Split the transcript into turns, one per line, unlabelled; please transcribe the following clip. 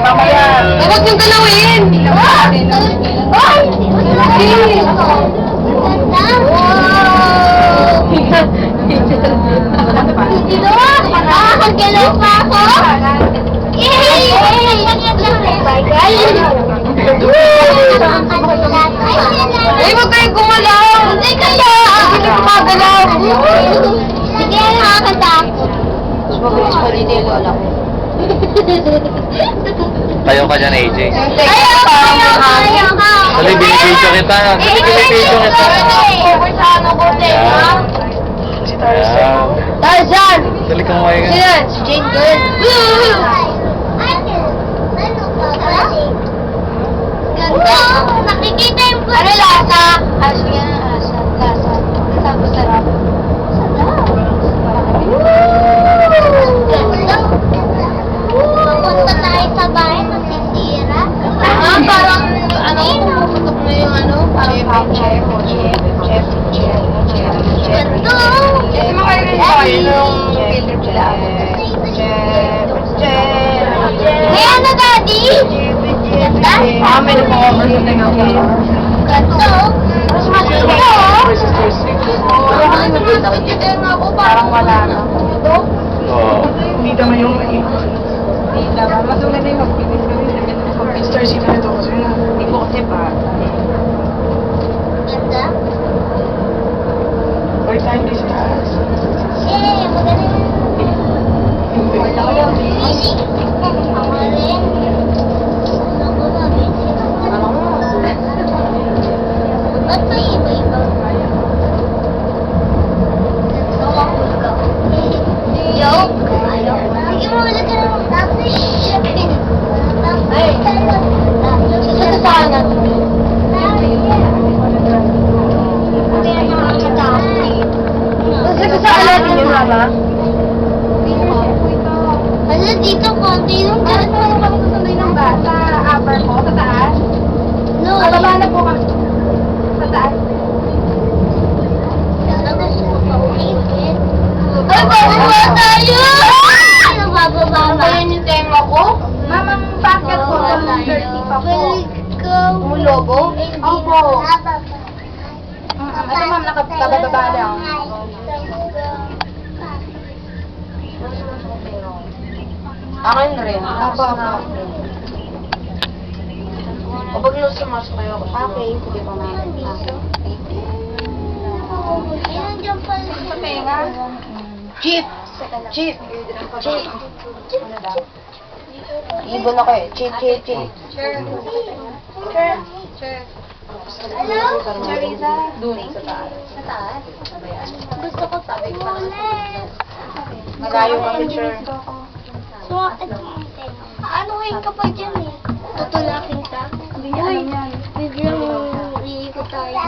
mamaya.
Huwag yung galawin!
Ay! Nakakagalaw pa ako? Yay!
Ay, huwag kayong gumalaw!
Hindi kaya!
Hindi ko magalaw!
Sige, nakakatakot.
Mabilis pa dito yung lola ko.
Tayo ka dyan, AJ.
Ayaw ka!
Dali, binibidyo kita. Dali, binibidyo kita.
Over sa ano ko,
Ayan.
Si Tarzan.
Ayan.
Tarzan!
Dali ka kumain ka.
Sino yan? Si Jane Girl.
Ganda! Nakikita yung
Ano lasa? Sige na, lasa. Lasa. Tapos sarap.
Ganda! Papunta tayo sa bahay, masisira.
Ah, parang ano, pumuputok na yung ano, parang chef.
Ganda!
Kasi makainin ko kayo nung field trip sila.
May ano, Daddy? Ganda?
May nagpa-cover sa tenga ko.
Ganda!
Mas maganda. Parang wala na.
Oo.
Hindi naman yung
Mas maganda yung mag-finish kami.
Star City na ito kasi na.
Hindi ko kasi pa.
Ganda?
Or time is taas.
Eh, maganda yun. Busy. Ako rin. Ako na, busy. Ba't may iba-iba? Joke? Sige mo, wala ka naman.
Sasasaan natin. Kasi kasama natin yun, Mama.
Ano dito, konti yung
Bakit mo naman kami susunduin ng bus? Sa upper mo, sa taas?
No,
Baba na po kami. Sa taas.
Ay, bababa tayo! Ano, bababa ba?
Ayan yung tema ko. Mamang packet po, sa 30 pa po. Yung logo? Opo. Ito ma'am, nakabababa lang. Akin rin. Apo, apo. Kapag lusumas kayo, okay, sige pa namin.
Ayun, dyan pala.
Sa tenga? Jeep! Jeep! Jeep! Ibon ako eh. Jeep, jeep, jeep. Sure. Sure. Sure.
Hello?
Charissa? Doon, sa taas.
Sa taas? Gusto ko sa ulit.
Malayo kami, sure.
So, ano ngayon ka pa dyan eh? Tutulakin ka? Ay, biglang iikot tayo.